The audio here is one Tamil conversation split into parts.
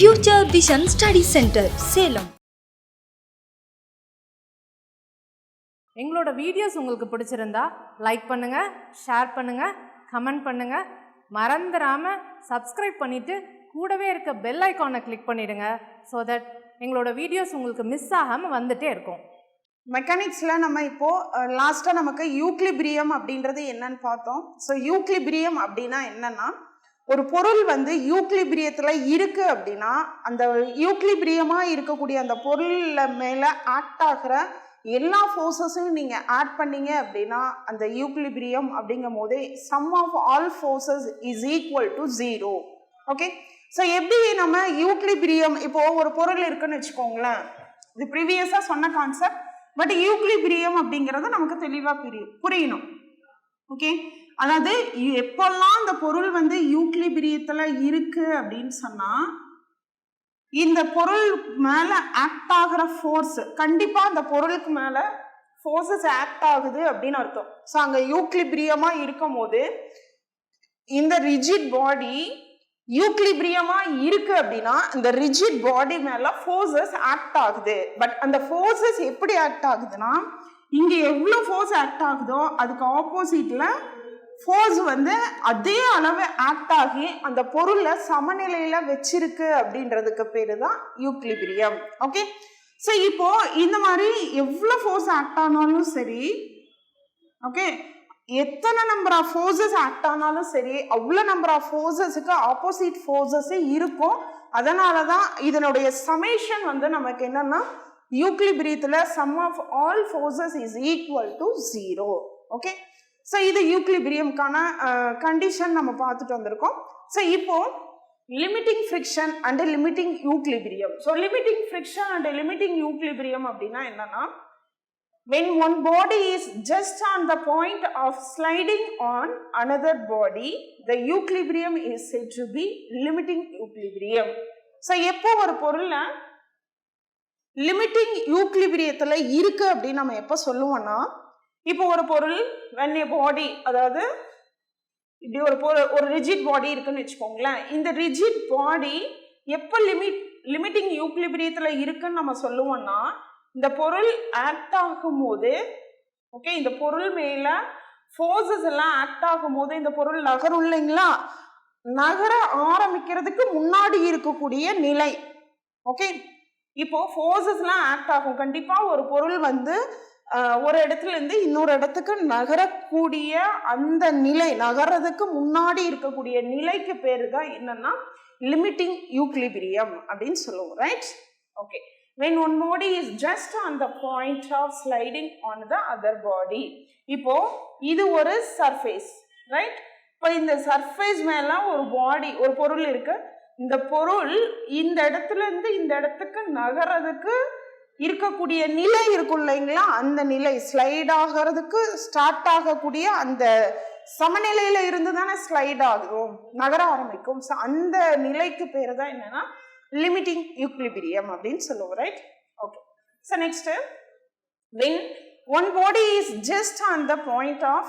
Future Vision Study Center, Salem. எங்களோட வீடியோஸ் உங்களுக்கு பிடிச்சிருந்தா லைக் பண்ணுங்க, ஷேர் பண்ணுங்க, கமெண்ட் பண்ணுங்க. மறந்துடாம சப்ஸ்கிரைப் பண்ணிட்டு கூடவே இருக்க பெல் ஐகானை கிளிக் பண்ணிடுங்க. so that எங்களோட வீடியோஸ் உங்களுக்கு மிஸ் ஆகாம வந்துட்டே இருக்கும். மெக்கானிக்ஸில் நம்ம இப்போது லாஸ்ட்டாக நமக்கு யூக்லிபிரியம் அப்படின்றது என்னன்னு பார்த்தோம். ஸோ யூக்லிபிரியம் அப்படின்னா என்னன்னா, ஒரு பொருள் வந்து யூக்லிபிரியத்தில் இருக்குது அப்படின்னா அந்த யூக்லிபிரியமாக இருக்கக்கூடிய அந்த பொருளில் மேலே ஆக்ட் ஆகிற எல்லா ஃபோர்ஸஸையும் நீங்கள் ஆட் பண்ணீங்க அப்படின்னா அந்த யூக்லிபிரியம் அப்படிங்கும் போதே sum of all forces is equal to 0. Okay, so எப்படி நம்ம யூக்லிபிரியம், இப்போது ஒரு பொருள் இருக்குன்னு வச்சுக்கோங்களேன், இது ப்ரீவியஸாக சொன்ன கான்செப்ட், பட் யூக்லிபிரியம் அப்படிங்கிறது நமக்கு தெளிவாக புரியணும். ஓகே, அதாவது எப்பெல்லாம் அந்த பொருள் வந்து யூக்லிபிரியத்தில் இருக்கு அப்படின்னு சொன்னால் இந்த பொருள் மேலே ஆக்ட் ஆகிற ஃபோர்ஸ் கண்டிப்பாக அந்த பொருளுக்கு மேலே ஃபோர்ஸஸ் ஆக்ட் ஆகுது அப்படின்னு அர்த்தம். ஸோ அங்கே யூக்லிபிரியமாக இருக்கும் போது இந்த ரிஜிட் பாடி யூக்லிபிரியமாக இருக்கு அப்படின்னா இந்த ரிஜிட் பாடி மேலே ஃபோர்ஸஸ் ஆக்ட் ஆகுது. பட் அந்த ஃபோர்ஸஸ் எப்படி ஆக்ட் ஆகுதுன்னா, இங்கே எவ்வளோ ஃபோர்ஸ் ஆக்ட் ஆகுதோ அதுக்கு ஆப்போசிட்டில் ஃபோர்ஸ் வந்து அதே அளவு ஆக்ட் ஆகி அந்த பொருளை சமநிலையில் வச்சிருக்கு அப்படின்றதுக்கு பேர் தான் யூக்லிபிரியம். ஓகே, ஸோ இப்போ இந்த மாதிரி எவ்வளோ ஃபோர்ஸ் ஆக்ட் ஆனாலும் சரி, ஓகே, எத்தனை நம்பர் ஆஃப் ஃபோர்ஸஸ் ஆக்ட் ஆனாலும் சரி, அவ்வளோ நம்பர் ஆஃப் ஃபோர்ஸஸுக்கு ஆப்போசிட் ஃபோர்ஸஸே இருக்கும். அதனால தான் இதனுடைய சமேஷன் வந்து நமக்கு என்னன்னா, யூக்லிபிரியத்தில் sum of all forces is equal to 0. Okay, so இது யூக்லிபிரியம்கான கண்டிஷன் நம்ம பார்த்துட்டு வந்திருக்கோம். ஸோ இப்போ limiting friction and limiting equilibrium. So limiting friction and limiting equilibrium அப்படின்னா என்னன்னா, when one body is just on the point of sliding on another body, the equilibrium is said to be limiting equilibrium. So எப்போ ஒரு பொருளை லிமிட்டிங் யூக்லிபிரியத்தில் இருக்கு அப்படின்னு நம்ம எப்போ சொல்லுவோம்னா, இப்போ ஒரு பொருள் when a body, அதாவது இப்படி ஒரு ரிஜிட் பாடி இருக்குன்னு வச்சுக்கோங்களேன், இந்த ரிஜிட் பாடி எப்போ லிமிட்டிங் யூக்லிபிரியத்தில் இருக்குன்னு நம்ம சொல்லுவோம்னா, இந்த பொருள் ஆக்ட் ஆகும் போது, ஓகே, இந்த பொருள் மேல ஃபோர்ஸஸ் எல்லாம் ஆக்ட் ஆகும் போது இந்த பொருள் நகரும் இல்லைங்களா, நகர ஆரம்பிக்கிறதுக்கு முன்னாடி இருக்கக்கூடிய நிலை. ஓகே, இப்போ ஃபோர்ஸஸ்லாம் ஆக்ட் ஆகும். கண்டிப்பா ஒரு பொருள் வந்து ஒரு இடத்துல இருந்து இன்னொரு இடத்துக்கு நகரக்கூடிய அந்த நிலை, நகர்றதுக்கு முன்னாடி இருக்கக்கூடிய நிலைக்கு பேரு தான் என்னன்னா லிமிட்டிங் யூக்லிபிரியம் அப்படின்னு சொல்லுவோம். Right? Okay, when one body is just on the point of sliding on the other body. இப்போ இது ஒரு சர்ஃபேஸ், ரைட்? இப்போ இந்த சர்ஃபேஸ் மேல ஒரு பாடி, ஒரு பொருள் இருக்கு. இந்த பொருள் இந்த இடத்துல இருந்து இந்த இடத்துக்கு நகர்றதுக்கு இருக்கக்கூடிய நிலை இருக்கும் இல்லைங்களா, அந்த நிலை ஸ்லைட் ஆகிறதுக்கு ஸ்டார்ட் ஆகக்கூடிய அந்த சமநிலையில இருந்து தானே ஸ்லைட் ஆகும், நகர ஆரம்பிக்கும். ஸோ அந்த நிலைக்கு பேர் தான் என்னன்னா லிமிட்டிங் யூக்லிபிரியம் அப்படின்னு சொல்லுவோம். Right? Okay, so next, when one body is just on the point of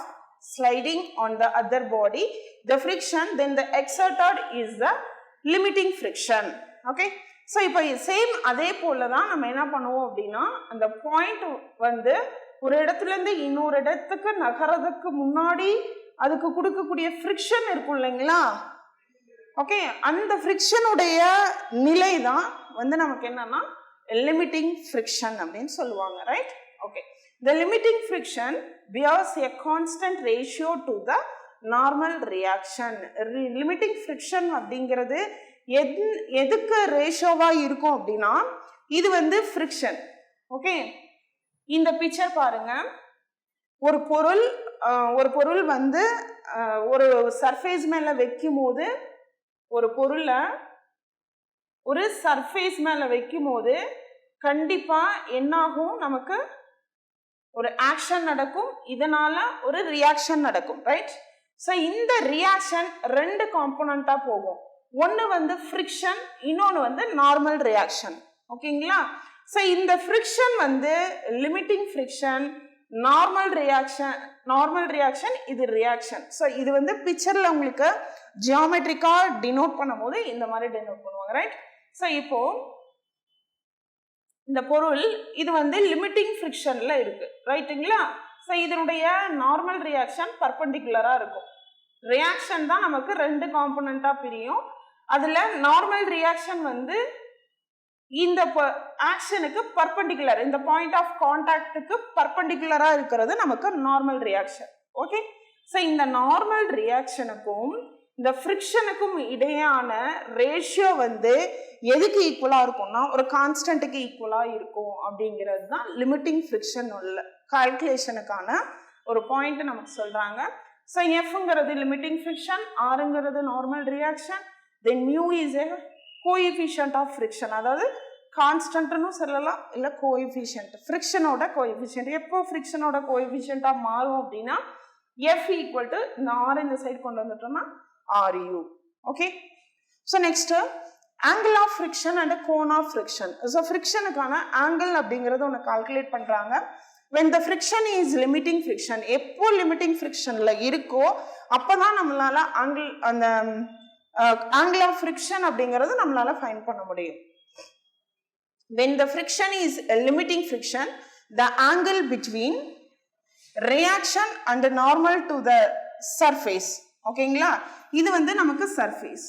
sliding on the other body, the friction then the exerted is the limiting friction. Okay, so இப்போ சேம் அதே போல தான் நம்ம என்ன பண்ணுவோம் அப்படின்னா, அந்த பாயிண்ட் வந்து ஒரு இடத்துல இருந்து இன்னொரு இடத்துக்கு நகரதுக்கு முன்னாடி அதுக்கு கொடுக்கக்கூடிய ஃப்ரிக்ஷன் இருக்கும் இல்லைங்களா, ஓகே, அந்த ஃப்ரிக்ஷனுடைய நிலை தான் வந்து நமக்கு என்னன்னா லிமிட்டிங் ஃப்ரிக்ஷன் அப்படின்னு சொல்லுவாங்க. Right? Okay, the limiting friction bears a constant ratio to the normal reaction. Limiting friction அப்படிங்கிறது எதுக்கு ரேஷியோவா இருக்கும் அப்படின்னா, இது வந்து ஃப்ரிக்ஷன். ஓகே, இந்த பிக்சர் பாருங்க, ஒரு பொருள் வந்து ஒரு சர்ஃபேஸ் மேல வைக்கும் போது, ஒரு பொருளை ஒரு சர்ஃபேஸ் மேல வைக்கும் போது கண்டிப்பா என்னாகும், நமக்கு ஒரு ஆக்ஷன் நடக்கும், இதனால ஒரு ரியாக்ஷன் நடக்கும். ரைட்? ஸோ இந்த ரியாக்ஷன் ரெண்டு காம்போனண்டா போகும். ஒன்று வந்து ஃப்ரிக்ஷன், இன்னொன்று வந்து நார்மல் ரியாக்ஷன். ஓகேங்களா? ஸோ இந்த ஃப்ரிக்ஷன் வந்து லிமிட்டிங் ஃப்ரிக்ஷன், நார்மல் ரியாக்ஷன் இது ரியாக்ஷன். ஸோ இது வந்து பிக்சர்ல உங்களுக்கு ஜியோமெட்ரிக்கா டினோட் பண்ணும் போது இந்த மாதிரி டினோட் பண்ணுவாங்க. ரைட்? ஸோ இப்போ இந்த பொருள் இது வந்து லிமிட்டிங் ஃப்ரிக்ஷன்ல இருக்கு, ரைட்டுங்களா? ஸோ இதனுடைய நார்மல் ரியாக்ஷன் பர்பெண்டிகுலரா இருக்கும். ரியாக்ஷன் தான் நமக்கு ரெண்டு காம்பனண்டா பிரியும். அதுல நார்மல் ரியாக்ஷன் வந்து இந்த ஆக்ஷனுக்கு பர்பெண்டிகுலர், இந்த பாயிண்ட் ஆஃப் கான்டாக்டுக்கு பர்பெண்டிகுலரா இருக்கிறது நமக்கு நார்மல் ரியாக்ஷன். ஓகே, ஸோ இந்த நார்மல் ரியாக்ஷனுக்கும் இந்த ஃப்ரிக்ஷனுக்கும் இடையான ரேஷியோ வந்து எதுக்கு ஈக்குவலா இருக்கும்னா ஒரு கான்ஸ்டன்ட்டுக்கு ஈக்குவலா இருக்கும் அப்படிங்கிறது தான் லிமிட்டிங் ஃப்ரிக்ஷன் உள்ள கால்குலேஷனுக்கான ஒரு பாயிண்ட் நமக்கு சொல்றாங்க. ஸோ எஃப்ங்கிறது லிமிட்டிங் ஃப்ரிக்ஷன், ஆருங்கிறது normal reaction, then mu is a coefficient of friction, அதாவது கான்ஸ்டன்ட்னு சொல்லலாம், இல்லை கோஎஃபிஷியன்ட், ஃப்ரிக்ஷனோட கோஎஃபிஷியன்ட். எப்போ ஃப்ரிக்ஷனோட கோஎஃபிஷியன்ட்டாக மாறும் அப்படின்னா எஃப் ஈக்குவல் டு ஆர் இந்த சைடு கொண்டு வந்துட்டோம்னா R mu. Okay, so next angle of friction and cone of friction. So ஃப்ரிக்ஷனுக்கான ஆங்கிள் அப்படிங்கிறது ஒன்று கால்குலேட் பண்ணுறாங்க. when the friction is limiting friction, எப்போ லிமிட்டிங் ஃப்ரிக்ஷன்ல இருக்கோ அப்போதான் நம்மளால அந்த angle of friction அப்படிங்கிறது நம்மளால ஃபைண்ட் பண்ண முடியும். when the friction is a limiting friction, the angle between reaction and normal to the surface, ஓகேங்களா, இது வந்து நமக்கு சர்ஃபேஸ்.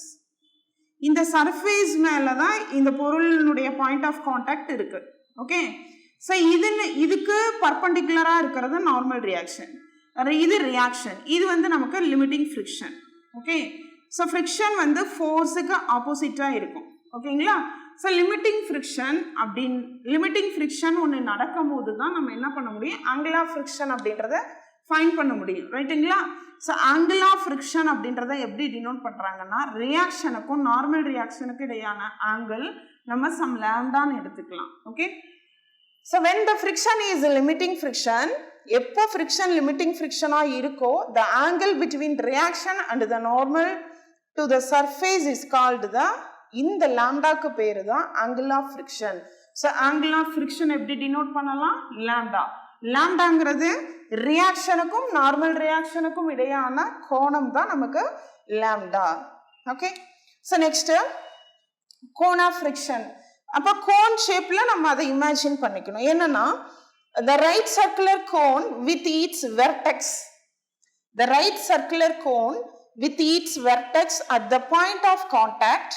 இந்த சர்ஃபேஸ் மேல தான் இந்த பொருளினுடைய பாயிண்ட் ஆஃப் கான்டாக்ட் இருக்கு. ஓகே, ஸோ இதுக்கு பர்பெண்டிகுலரா இருக்கிறது நார்மல் ரியாக்ஷன், இது ரியாக்ஷன், இது வந்து நமக்கு limiting friction. Okay, so friction வந்து ஃபோர்ஸுக்கு ஆப்போசிட்டாக இருக்கும். ஓகேங்களா, ஸோ லிமிட்டிங் ஃப்ரிக்ஷன் ஒன்று நடக்கும் போது தான் நம்ம என்ன பண்ண முடியும், ஆங்கிள் ஆஃப் ஃப்ரிக்ஷன் அப்படின்றத ஃபைண்ட் பண்ண முடியும், ரைட்டுங்களா? ஸோ ஆங்கிள் ஆஃப் ஃப்ரிக்ஷன் அப்படின்றத எப்படி டினோட் பண்ணுறாங்கன்னா ரியாக்ஷனுக்கும் நார்மல் ரியாக்ஷனுக்கு இடையான ஆங்கிள் நம்ம சம் லாம்டான்னு எடுத்துக்கலாம். Okay, so when the friction is a limiting friction, எப்போ ஃப்ரிக்ஷன் லிமிட்டிங் ஃப்ரிக்ஷனாக இருக்கோ the angle between reaction and the normal to the surface is called the, இந்த லாம்டாக்கு பேரு தான் angle of friction. So angle of friction எப்படி டினோட் பண்ணலாம், லாம்டா. லாம்டாங்கிறது ரியாக்ஷனுக்கும் நார்மல் ரியாக்ஷனுக்கும் இடையான கோணம் தான் நமக்கு lambda. Okay, so next cone of friction. அப்போ கோன் ஷேப்ல நம்ம அதை இமேஜின் பண்ணிக்கணும். என்னன்னா the right circular cone with its vertex, the right circular cone with its vertex at the point of contact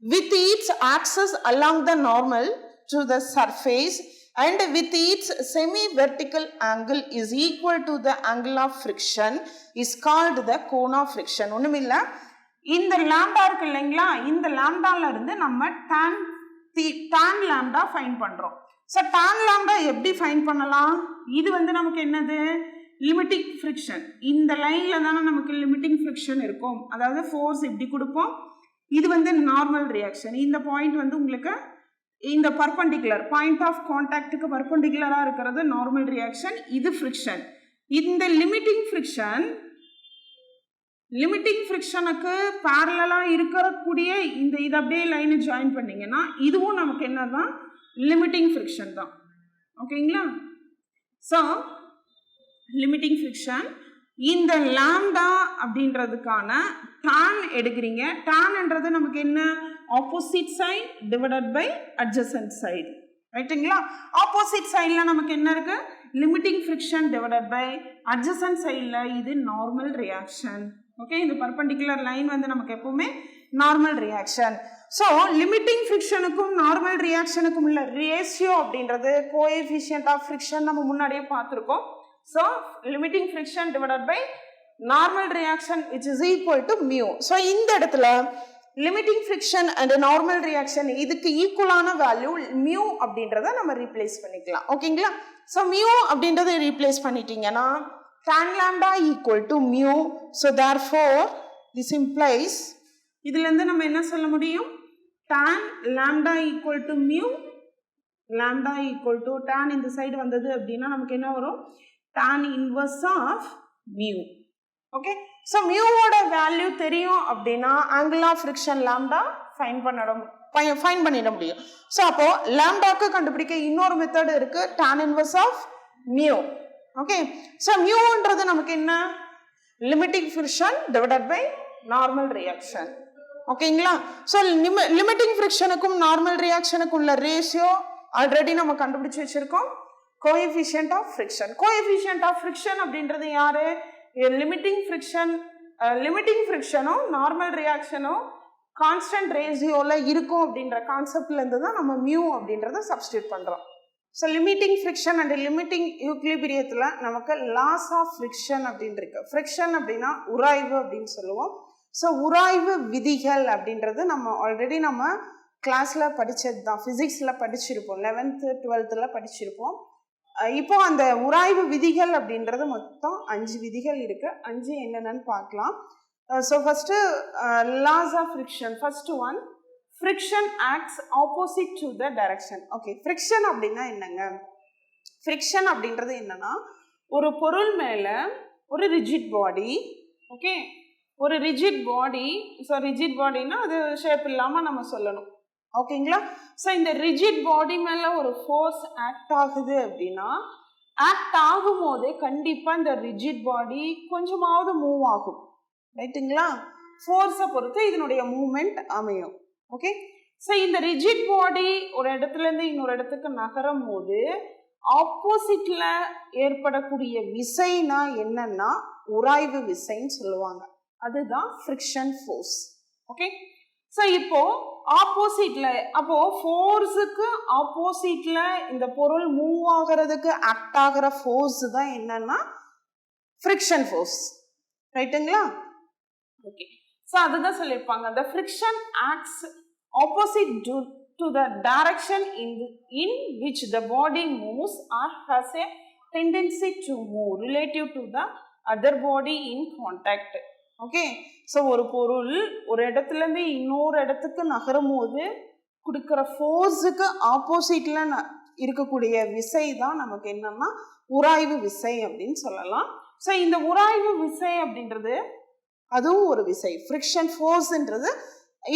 with its axis along the normal to the surface and with its semi-vertical angle is equal to the angle of friction is called the cone of friction. ஒண்ணுமில்ல, இந்த லாம்டா இருக்கு இல்லைங்களா, இந்த லாம்டால இருந்து நம்ம tan லாம்டா ஃபைண்ட் பண்றோம். ஸோ tan லாம்டா எப்படி ஃபைண்ட் பண்ணலாம், இது வந்து நமக்கு என்னது லிமிட்டிங் ஃப்ரிக்ஷன். இந்த லைன்ல தானே நமக்கு லிமிட்டிங் ஃப்ரிக்ஷன் இருக்கும், அதாவது ஃபோர்ஸ் இப்படி கொடுப்போம், இது வந்து நார்மல் ரியாக்ஷன். இந்த பாயிண்ட் வந்து உங்களுக்கு இந்த பர்பெண்டிகுலர் பாயிண்ட் ஆஃப் கான்டாக்டுக்கு பர்பெண்டிகுலரா இருக்கிறது நார்மல் ரியாக்ஷன், இது ஃப்ரிக்ஷன். இந்த லிமிட்டிங் ஃப்ரிக்ஷனுக்கு பேரலா இருக்கக்கூடிய இந்த இது அப்படியே லைனை ஜாயின் பண்ணீங்கன்னா இதுவும் நமக்கு என்னதான் லிமிட்டிங் ஃப்ரிக்ஷன் தான். ஓகேங்களா, ஸோ லிமிட்டிங் ஃப்ரிக்ஷன் இந்த லாம்டா அப்படின்றதுக்கான tan எடுக்கிறீங்க. tanன்றது நமக்கு என்ன, opposite side divided by adjacent side, ரைட்டுங்களா? ஆப்போசிட் சைடுல நமக்கு என்ன இருக்கு, limiting friction divided by adjacent சைடுல இது நார்மல் ரியாக்ஷன். ஓகே, இந்த பர்பெண்டிகுலர் லைன் வந்து நமக்கு எப்பவுமே நார்மல் ரியாக்ஷன். ஸோ லிமிட்டிங் ஃப்ரிக்ஷனுக்கும் நார்மல் ரியாக்ஷனுக்கும் உள்ள ரேஷியோ அப்படின்றது கோஎஃபிஷியன்ட் ஆஃப் ஃப்ரிக்ஷன் நம்ம முன்னாடியே பார்த்துருக்கோம். So limiting friction divided by normal reaction which is equal to mu. So இந்த இடத்துல limiting friction and normal reaction இதுக்கு ஈக்குவலான வேல்யூ mu அப்படின்றத நம்ம ரீப்ளேஸ் பண்ணிக்கலாம். ஓகேங்களா, ஸோ mu அப்படின்றத ரீப்ளேஸ் பண்ணிட்டீங்கன்னா tan lambda equal to mu. So therefore this implies இதுலேருந்து நம்ம என்ன சொல்ல முடியும், tan lambda equal to mu, lambda equal to tan இந்த சைடு வந்தது அப்படின்னா நமக்கு என்ன வரும், tan inverse of mu. Okay, so மியூவோட வேல்யூ தெரியும் அப்படின்னா angle of friction lambda find பண்ணிட முடியும். ஸோ அப்போ லாம்டாக்கு கண்டுபிடிக்க இன்னொரு மெத்தட் இருக்கு, tan inverse of mu. Okay, so மியூன்றது நமக்கு என்ன, limiting friction divided by normal reaction. ஓகேங்களா? ஸோ லிமிட்டிங் ஃப்ரிக்ஷனுக்கும் நார்மல் ரியாக்ஷனுக்கும் உள்ள ரேஷியோ ஆல்ரெடி நம்ம கண்டுபிடிச்சு வச்சிருக்கோம். Coefficient of friction. Coefficient of friction அப்படின்றது யாரு? லிமிட்டிங் ஃப்ரிக்ஷனும் நார்மல் ரியாக்ஷனும் கான்ஸ்டன்ட் ரேஷியோல இருக்கும் அப்படின்ற கான்செப்ட்ல இருந்து தான் நம்ம மியூ அப்படின்றத சப்ஸ்டியூட் பண்றோம். So limiting friction and limiting யூக்லிபிரியத்தில் நமக்கு லாஸ் ஆஃப் ஃப்ரிக்ஷன் அப்படின்னு இருக்கு. ஃப்ரிக்ஷன் அப்படின்னா உராய்வு அப்படின்னு சொல்லுவோம். ஸோ உராய்வு விதிகள் அப்படின்றது நம்ம ஆல்ரெடி நம்ம கிளாஸில் படித்தது தான், ஃபிசிக்ஸில் படிச்சிருப்போம், 11th 12th படிச்சிருப்போம். இப்போ அந்த உராய்வு விதிகள் அப்படின்றது மொத்தம் 5 விதிகள் இருக்கு. 5 என்னென்னு பார்க்கலாம். So first laws of friction. First one, friction acts opposite to the direction. Okay, friction அப்படின்னா என்னங்க? ஃப்ரிக்ஷன் அப்படின்றது என்னன்னா, ஒரு பொருள் மேல ஒரு ரிஜிட் பாடி, ஓகே, ஒரு ரிஜிட் பாடி. ஸோ ரிஜிட் பாடினா அது ஷேப் இல்லாமல் நம்ம சொல்லணும், ஓகேங்களா? ஸோ இந்த ரிஜிட் பாடி மேலே ஒரு ஃபோர்ஸ் ஆக்ட் ஆகுது அப்படின்னா, ஆக்ட் ஆகும் போதே கண்டிப்பாக இந்த ரிஜிட் பாடி கொஞ்சமாவது மூவ் ஆகும், ரைட்டுங்களா? ஃபோர்ஸை பொறுத்து இதனுடைய மூவ்மெண்ட் அமையும். ஓகே, ஸோ இந்த ரிஜிட் பாடி ஒரு இடத்துலேருந்து இன்னொரு இடத்துக்கு நகரும் போது ஆப்போசிட்ல ஏற்படக்கூடிய விசைனா என்னன்னா உராய்வு விசைன்னு சொல்லுவாங்க. அதுதான் ஃப்ரிக்ஷன் ஃபோர்ஸ். ஓகே, ஸோ இப்போ ஆப்போசிட்ல, அப்போ ஃபோர்ஸுக்கு ஆப்போசிட்ல இந்த பொருள் மூவ் ஆகிறதுக்கு ஆக்ட் ஆகிற ஃபோர்ஸ் தான் என்னன்னா ஃப்ரிக்ஷன் ஃபோர்ஸ், ரைட்டுங்களா? ஓகே, ஸோ அதுதான் சொல்லியிருப்பாங்க, the friction acts opposite to the direction in which the body moves or has a tendency to move relative to the other body in contact. Okay, so ஒரு பொருள் ஒரு இடத்துலேருந்து இன்னொரு இடத்துக்கு நகரும் போது கொடுக்குற ஃபோர்ஸுக்கு ஆப்போசிட்ல இருக்கக்கூடிய விசை தான் நமக்கு என்னன்னா உராய்வு விசை அப்படின்னு சொல்லலாம். ஸோ இந்த உராய்வு விசை அப்படின்றது அதுவும் ஒரு விசை. ஃப்ரிக்ஷன் ஃபோர்ஸ்ன்றது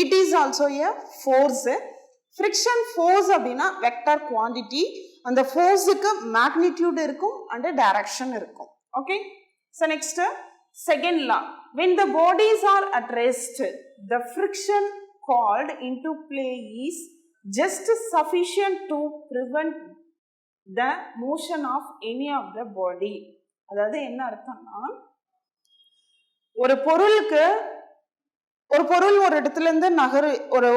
it is also a force. Friction force அப்படின்னா வெக்டர் குவான்டிட்டி, அந்த ஃபோர்ஸுக்கு மேக்னிடியூட் இருக்கும் அண்ட் டைரக்ஷன் இருக்கும். Okay, so next second law, when the bodies are at rest, the friction called into play is just sufficient to prevent the motion of any of the body. அதாவது என்ன அர்த்தம்னா, ஒரு பொருளுக்கு ஒரு பொருள் ஒரு இடத்துல இருந்து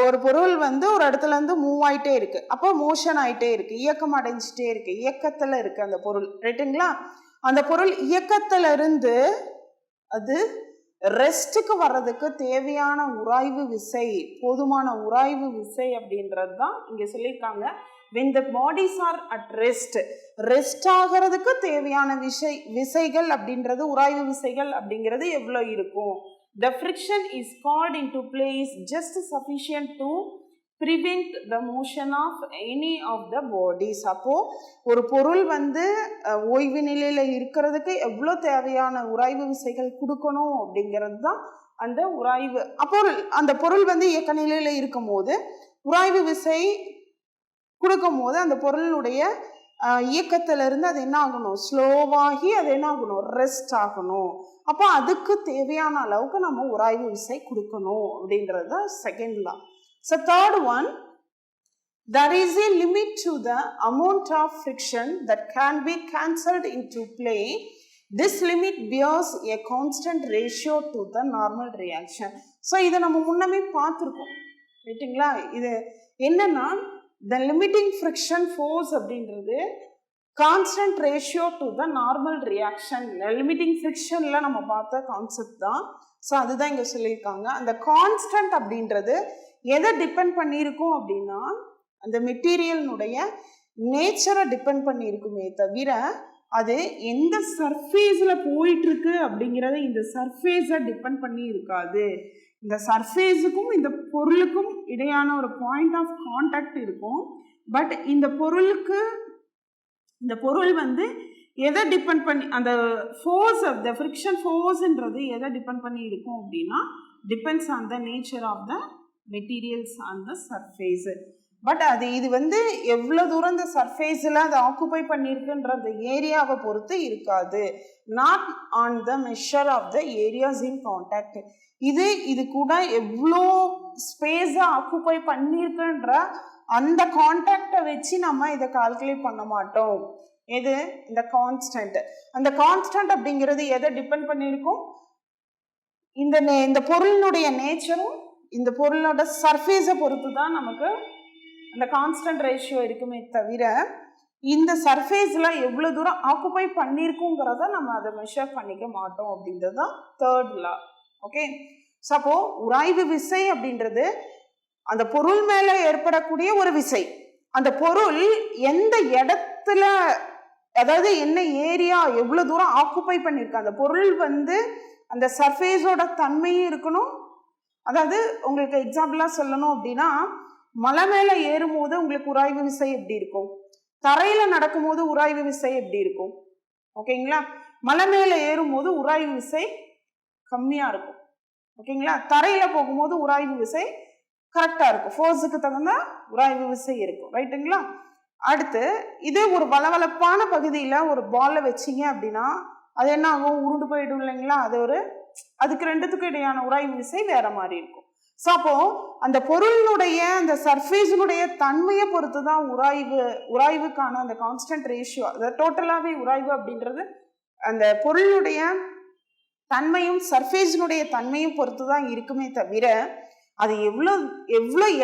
ஒரு பொருள் வந்து ஒரு இடத்துல இருந்து மூவ் ஆயிட்டே இருக்கு, அப்போ மோஷன் ஆயிட்டே இருக்கு, இயக்கம் அடைஞ்சிட்டே இருக்கு, இயக்கத்துல இருக்கு அந்த பொருள், ரைட்டுங்களா? அந்த பொருள் இயக்கத்துல இருந்து அது ரெஸ்ட்டுக்கு வர்றதுக்கு தேவையான உராய்வு விசை, போதுமான உராய்வு விசை அப்படின்றது தான் இங்க சொல்லியிருக்காங்க. when the bodies are at rest, rest ஆகிறதுக்கு தேவையான விசைகள் அப்படின்றது உராய்வு விசைகள் அப்படிங்கிறது எவ்வளோ இருக்கும்? the friction is called into play is just sufficient to prevent the motion of any of the bodies. அப்போ ஒரு பொருள் வந்து ஓய்வு நிலையில இருக்கிறதுக்கு எவ்வளோ தேவையான உராய்வு விசைகள் கொடுக்கணும் அப்படிங்கிறது தான் அந்த உராய்வு. அப்போ அந்த பொருள் வந்து இயக்க நிலையில இருக்கும் போது உராய்வு விசை கொடுக்கும் போது அந்த பொருளுடைய இயக்கத்துல இருந்து அது என்ன ஆகணும்? ஸ்லோவாகி அது என்ன ஆகணும்? ரெஸ்ட் ஆகணும். அப்போ அதுக்கு தேவையான அளவுக்கு நம்ம உராய்வு விசை கொடுக்கணும் அப்படின்றது second law. So third one, there is a limit to the amount of friction that can be cancelled into play. This limit bears a constant ratio to the normal reaction. So இதை நம்ம முன்னமே பார்த்துருக்கோம், ரைட்டுங்களா? இது என்னன்னா, the limiting friction force அப்படின்றது constant ratio to the normal reaction. Limiting ஃப்ரிக்ஷன்ல நம்ம பார்த்த கான்செப்ட் தான். ஸோ அதுதான் இங்கே சொல்லியிருக்காங்க. அந்த கான்ஸ்டன்ட் அப்படின்றது எதை டிபெண்ட் பண்ணியிருக்கும் அப்படின்னா அந்த மெட்டீரியலினுடைய நேச்சரை டிபெண்ட் பண்ணியிருக்குமே தவிர அது எந்த சர்ஃபேஸில் போயிட்டுருக்கு அப்படிங்கிறத இந்த சர்ஃபேஸை டிபெண்ட் பண்ணி இருக்காது. இந்த சர்ஃபேஸுக்கும் இந்த பொருளுக்கும் இடையான ஒரு பாயிண்ட் ஆஃப் கான்டாக்ட் இருக்கும். பட் இந்த பொருள் வந்து எதை டிபெண்ட் பண்ணி, அந்த ஃபோர்ஸ் ஆஃப் த ஃப்ரிக்ஷன் ஃபோர்ஸ்ன்றது எதை டிபெண்ட் பண்ணி இருக்கும் அப்படின்னா depends on the nature of the materials on the surface. But இது வந்து எவ்வளோ தூரம் இந்த சர்ஃபேஸில் அதை ஆக்குபை பண்ணியிருக்குன்ற அந்த ஏரியாவை பொறுத்து இருக்காது. Not on the measure of the areas in contact. இது கூட எவ்வளோ ஸ்பேஸை ஆக்குபை பண்ணியிருக்குன்ற அந்த கான்டாக்டை வச்சு நம்ம இதை கால்குலேட் பண்ண மாட்டோம். எது? இந்த கான்ஸ்டன்ட். அந்த கான்ஸ்டன்ட் அப்படிங்கிறது எதை டிபெண்ட் பண்ணியிருக்கும்? இந்த பொருளினுடைய நேச்சரும் இந்த பொருளோட சர்ஃபேஸை பொறுத்து தான் நமக்கு அந்த கான்ஸ்டன்ட் ரேஷியோ இருக்குமே தவிர இந்த சர்ஃபேஸில் எவ்வளோ தூரம் ஆக்குபை பண்ணியிருக்குங்கிறத நம்ம அதை மெஷர் பண்ணிக்க மாட்டோம் அப்படின்றது தான் தேர்ட் லா. ஓகே, ஸோ அப்போ உராய்வு விசை அப்படின்றது அந்த பொருள் மேலே ஏற்படக்கூடிய ஒரு விசை. அந்த பொருள் எந்த இடத்துல, அதாவது என்ன ஏரியா, எவ்வளோ தூரம் ஆக்குபை பண்ணியிருக்கு அந்த பொருள் வந்து அந்த சர்ஃபேஸோட தன்மையும் இருக்கணும். அதாவது உங்களுக்கு எக்ஸாம்பிளாக சொல்லணும் அப்படின்னா, மலை மேலே ஏறும்போது உங்களுக்கு உராய்வு விசை எப்படி இருக்கும், தரையில் நடக்கும்போது உராய்வு விசை எப்படி இருக்கும்? ஓகேங்களா? மலை மேலே ஏறும்போது உராய்வு விசை கம்மியாக இருக்கும். ஓகேங்களா? தரையில் போகும்போது உராய்வு விசை கரெக்டாக இருக்கும், ஃபோர்ஸுக்கு தகுந்த உராய்வு விசை இருக்கும். ரைட்டுங்களா? அடுத்து இது ஒரு வளவளப்பான பகுதியில் ஒரு பாலை வச்சிங்க அப்படின்னா அது என்ன ஆகும்? உருண்டு போயிடும் இல்லைங்களா? அதுக்கு ரெண்டுத்துக்கும் இடையான உராய்வு விசை வேற மாதிரி இருக்கும். ஸோ அப்போ அந்த பொருளினுடைய அந்த சர்ஃபேஸினுடைய தன்மையை பொறுத்து தான் உராய்வுக்கான அந்த கான்ஸ்டன்ட் ரேஷியோ, அதாவது டோட்டலாகவே உராய்வு அப்படின்றது அந்த பொருளுடைய தன்மையும் சர்ஃபேஸினுடைய தன்மையும் பொறுத்து தான் இருக்குமே தவிர அது எவ்வளோ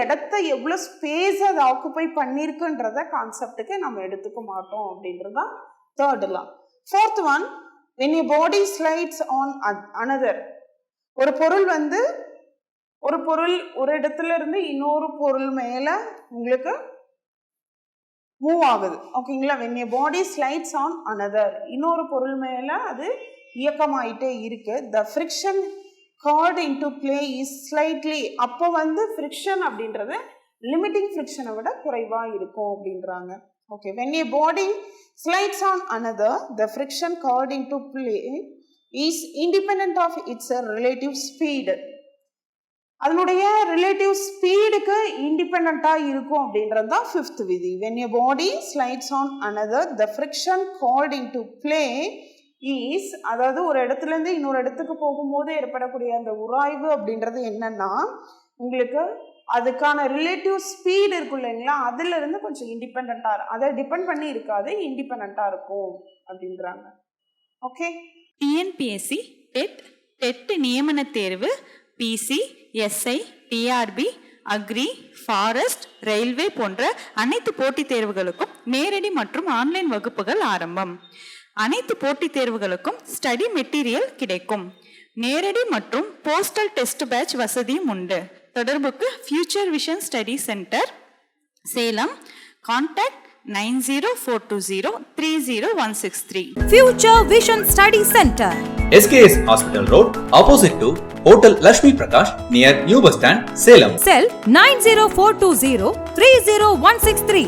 இடத்த எவ்வளோ ஸ்பேஸ் அதை ஆக்குபை பண்ணியிருக்குன்றத கான்செப்டுக்கு நம்ம எடுத்துக்க மாட்டோம் அப்படின்றது தான் third law. Fourth one, when a body slides on another. ஒரு பொருள் வந்து ஒரு இடத்துல இருந்து இன்னொரு பொருள் மேல உங்களுக்கு மூவ் ஆகுது. ஓகேங்களா? when a body slides on another, இன்னொரு பொருள் மேல அது இயக்கமாயிட்டே இருக்கு. the friction called into play is slightly, அப்போ வந்து friction அப்படின்றது லிமிட்டிங் ஃப்ரிக்ஷனை விட குறைவா இருக்கும் அப்படின்றாங்க. Okay, when a body slides on another, the friction called into play is independent of its relative speed. அதனுடைய ரிலேட்டிவ் ஸ்பீடுக்கு இண்டிபெண்ட்டாக இருக்கும் அப்படின்றது தான் ஃபிஃப்த் விதி. when a body slides on another, the friction called into play is, அதாவது ஒரு இடத்துல இருந்து இன்னொரு இடத்துக்கு போகும்போது ஏற்படக்கூடிய அந்த உராய்வு அப்படின்றது என்னன்னா உங்களுக்கு அதுக்கான ரிலேட்டிவ் ஸ்பீடு இருக்கும் இல்லைங்களா, அதுல இருந்து கொஞ்சம் இண்டிபெண்டா, அதை டிபெண்ட் பண்ணி இருக்காது, இண்டிபெண்டா இருக்கும் அப்படின்றாங்க. ஓகே, டிஎன்பிஎஸ்சி டெட் நியமன தேர்வு, PC, SI, TRB, agri, forest, railway போன்ற அனைத்து போட்டித் தேர்வுகளுக்கும் நேரடி மற்றும் ஆன்லைன் வகுப்புகள் ஆரம்பம். அனைத்து போட்டித் தேர்வுகளுக்கும் ஸ்டடி மெட்டீரியல் கிடைக்கும். நேரடி மற்றும் போஸ்டல் டெஸ்ட் பேட்ச் வசதியும் உண்டு. தொடர்புக்கு future vision study centre, Salem. Contact 9042030163. Future Vision Study Center, SKS Hospital Road, opposite to Hotel Lakshmi Prakash, near New Bus Stand, Salem. cell 90420 30163.